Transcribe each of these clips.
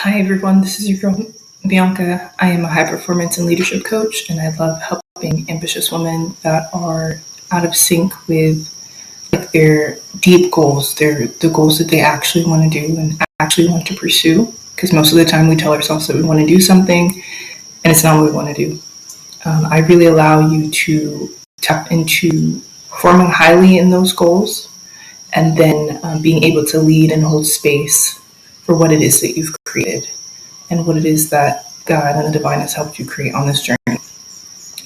Hi everyone, this is your girl Bianca. I am a high performance and leadership coach, and I love helping ambitious women that are out of sync with their deep goals, the goals that they actually want to do and actually want to pursue. Because most of the time we tell ourselves that we want to do something, and it's not what we want to do. I really allow you to tap into performing highly in those goals, and then being able to lead and hold space for what it is that you've created and what it is that God and the divine has helped you create on this journey.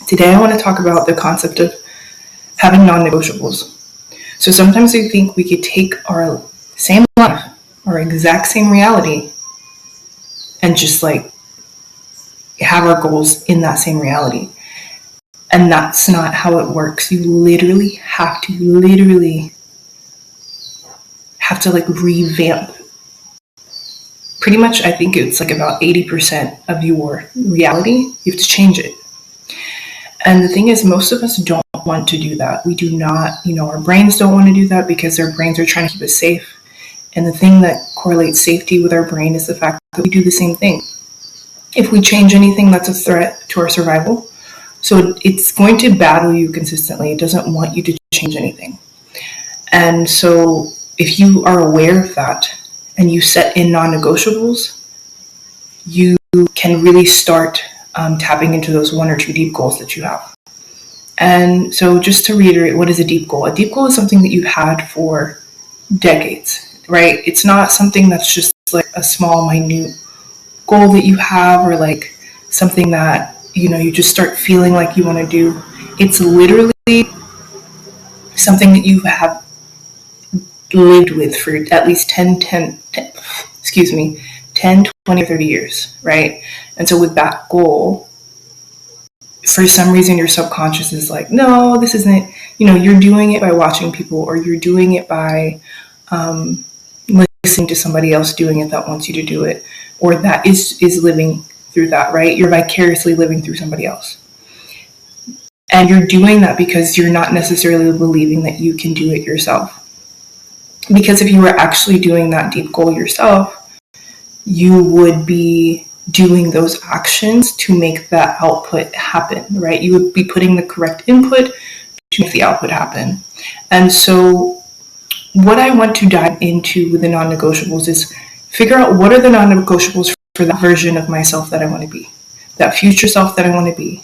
Today I want to talk about the concept of having non-negotiables. So sometimes we think we could take our same life, our exact same reality, and just have our goals in that same reality. And that's not how it works. You literally have to revamp. Pretty much, I think it's about 80% of your reality. You have to change it. And the thing is, most of us don't want to do that. We do not, our brains don't want to do that because our brains are trying to keep us safe. And the thing that correlates safety with our brain is the fact that we do the same thing. If we change anything, that's a threat to our survival. So it's going to battle you consistently. It doesn't want you to change anything. And so if you are aware of that and you set in non-negotiables, you can really start tapping into those one or two deep goals that you have. And so just to reiterate, what is a deep goal? A deep goal is something that you've had for decades, right? It's not something that's just like a small, minute goal that you have, or like something that, you just start feeling like you want to do. It's literally something that you have lived with for at least 10, 20, or 30 years, right? And so with that goal, for some reason your subconscious is like, no, this isn't, you're doing it by watching people, or you're doing it by listening to somebody else doing it that wants you to do it, or that is living through that, right? You're vicariously living through somebody else. And you're doing that because you're not necessarily believing that you can do it yourself. Because if you were actually doing that deep goal yourself, you would be doing those actions to make that output happen, right? You would be putting the correct input to make the output happen. And so what I want to dive into with the non-negotiables is figure out what are the non-negotiables for that version of myself that I want to be, that future self that I want to be,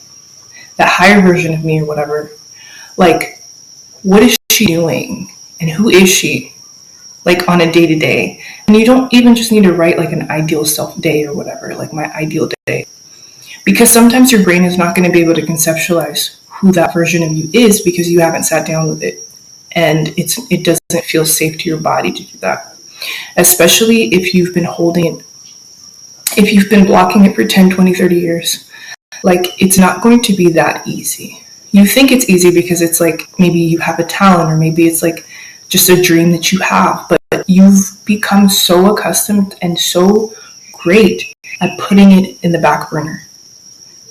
that higher version of me or whatever. Like, what is she doing and who is she? Like on a day-to-day. And you don't even just need to write like an ideal self day or whatever, like my ideal day. Because sometimes your brain is not going to be able to conceptualize who that version of you is because you haven't sat down with it. And it doesn't feel safe to your body to do that. Especially if you've been holding it, if you've been blocking it for 10, 20, 30 years. Like, it's not going to be that easy. You think it's easy because it's like maybe you have a talent, or maybe it's like just a dream that you have, but you've become so accustomed and so great at putting it in the back burner.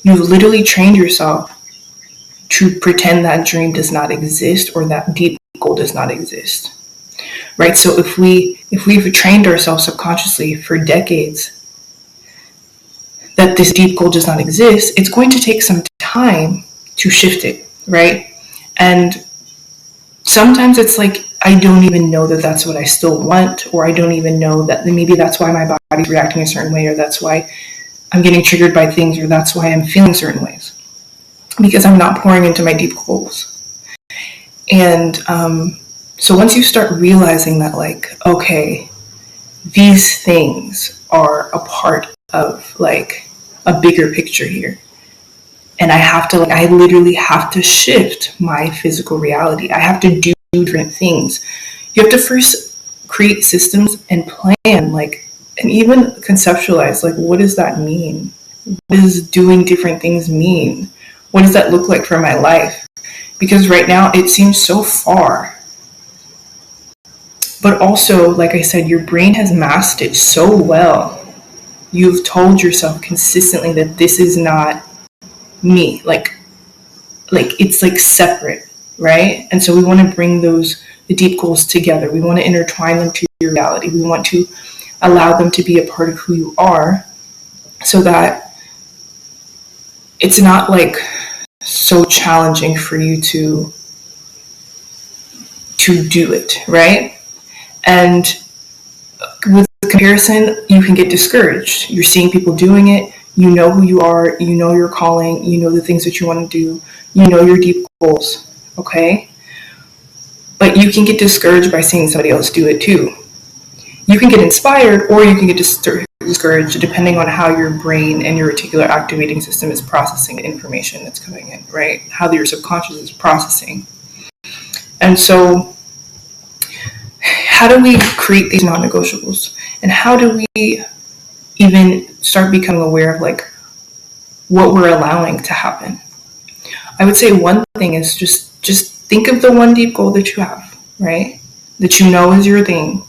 You've literally trained yourself to pretend that dream does not exist, or that deep goal does not exist, right? So if we've trained ourselves subconsciously for decades that this deep goal does not exist, it's going to take some time to shift it, right? And sometimes it's like, I don't even know that that's what I still want, or I don't even know that maybe that's why my body's reacting a certain way, or that's why I'm getting triggered by things, or that's why I'm feeling certain ways, because I'm not pouring into my deep goals. And so once you start realizing that, like, okay, these things are a part of like a bigger picture here, and I literally have to shift my physical reality. I have to do different things. You have to first create systems and plan, and even conceptualize, what does that mean? What does doing different things mean? What does that look like for my life? Because right now it seems so far. But also, like I said, your brain has masked it so well. You've told yourself consistently that this is not me. Like it's like separate, right? And so we want to bring the deep goals together. We want to intertwine them to your reality. We want to allow them to be a part of who you are, so that it's not like so challenging for you to do it, right? And with comparison, you can get discouraged. You're seeing people doing it. You know who you are. You know your calling. You know the things that you want to do. You know your deep goals. Okay? But you can get discouraged by seeing somebody else do it too. You can get inspired, or you can get discouraged depending on how your brain and your reticular activating system is processing the information that's coming in, right? How your subconscious is processing. And so, how do we create these non-negotiables? And how do we even start becoming aware of like what we're allowing to happen? I would say one thing is just think of the one deep goal that you have, right? That you know is your thing.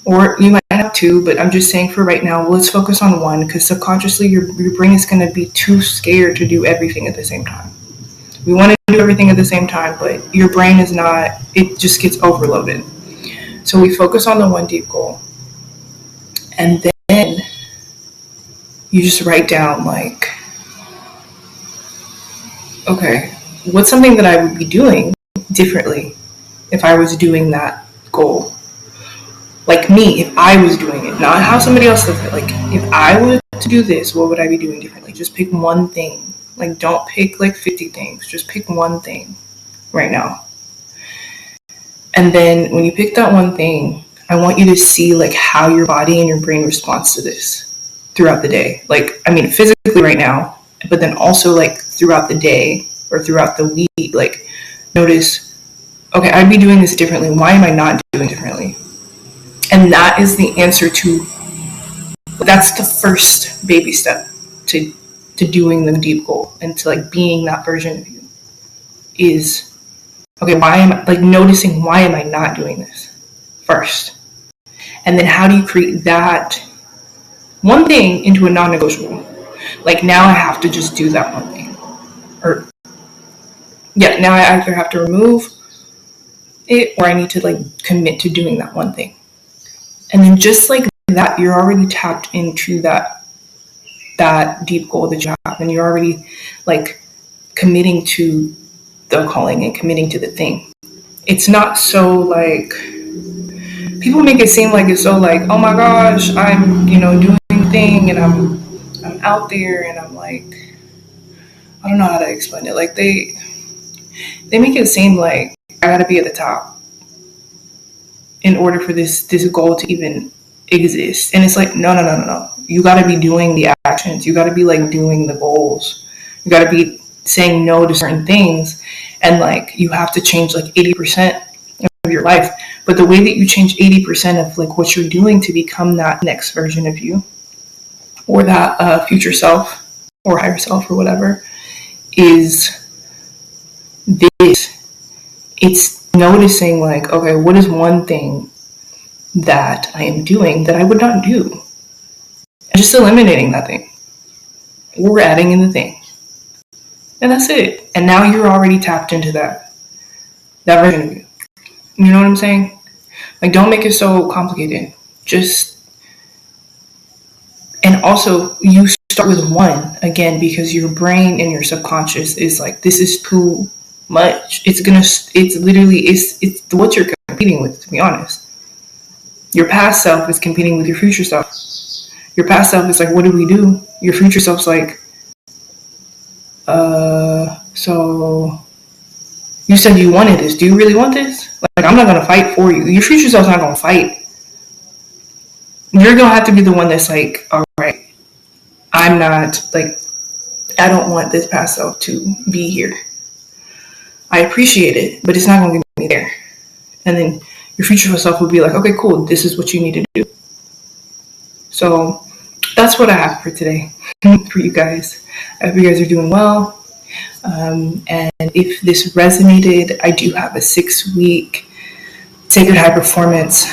Or you might have two, but I'm just saying for right now, let's focus on one, because subconsciously your brain is going to be too scared to do everything at the same time. We want to do everything at the same time, but your brain is not, it just gets overloaded. So we focus on the one deep goal. And then you just write down like, okay, what's something that I would be doing differently if I was doing that goal? Like me, if I was doing it, not how somebody else does it. Like if I were to do this, what would I be doing differently? Just pick one thing. Like don't pick like 50 things. Just pick one thing right now. And then when you pick that one thing, I want you to see like how your body and your brain responds to this throughout the day. Like, I mean, physically right now, but then also like throughout the day or throughout the week, like notice, okay, I'd be doing this differently. Why am I not doing it differently? And that is the answer to, that's the first baby step to doing the deep goal and to like being that version of you is, okay, why am I, like noticing why am I not doing this first? And then how do you create that one thing into a non-negotiable? Like now I have to just do that one thing. Or yeah, now I either have to remove it or I need to like commit to doing that one thing. And then just like that, you're already tapped into that deep goal that you have, and you're already like committing to the calling and committing to the thing. It's not so like, people make it seem like it's so like, oh my gosh, I'm, doing the thing and I'm out there and I'm like, I don't know how to explain it. Like they make it seem like I gotta be at the top in order for this goal to even exist. And it's like, no. You got to be doing the actions. You got to be like doing the goals. You got to be saying no to certain things. And like, you have to change like 80% of your life. But the way that you change 80% of like what you're doing to become that next version of you, or that future self or higher self or whatever, is this. It's noticing like, okay, what is one thing that I am doing that I would not do? And just eliminating that thing. Or adding in the thing. And that's it. And now you're already tapped into that version of you. You know what I'm saying? Like, don't make it so complicated. And also, you start with one, again, because your brain and your subconscious is like, this is too much. It's what you're competing with, to be honest. Your past self is competing with your future self. Your past self is like, what do we do? Your future self's like, so you said you wanted this. Do you really want this? Like, I'm not going to fight for you. Your future self's not going to fight. You're going to have to be the one that's like, all right, I'm not, like, I don't want this past self to be here. I appreciate it, but it's not going to get me there. And then your future self will be like, okay, cool, this is what you need to do. So that's what I have for today for you guys. I hope you guys are doing well. And if this resonated, I do have a 6-week Sacred High Performance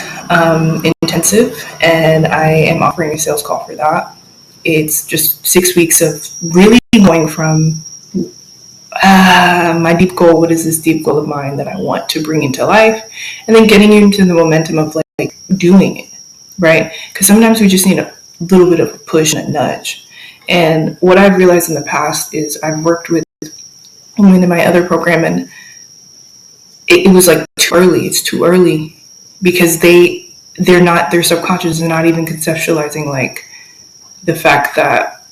intensive, and I am offering a sales call for that. It's just 6 weeks of really going from my deep goal, what is this deep goal of mine that I want to bring into life, and then getting you into the momentum of like doing it. right? Because sometimes we just need a little bit of a push and a nudge. And what I've realized in the past is I've worked with women in my other program, and it was like too early. It's too early because they're not, their subconscious is not even conceptualizing like the fact that,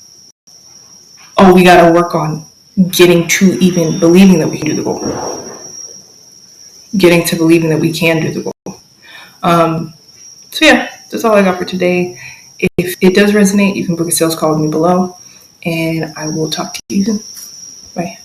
oh, we got to work on getting to even believing that we can do the goal, getting to believing that we can do the goal. So yeah, that's all I got for today. If it does resonate, you can book a sales call with me below, and I will talk to you soon. Bye.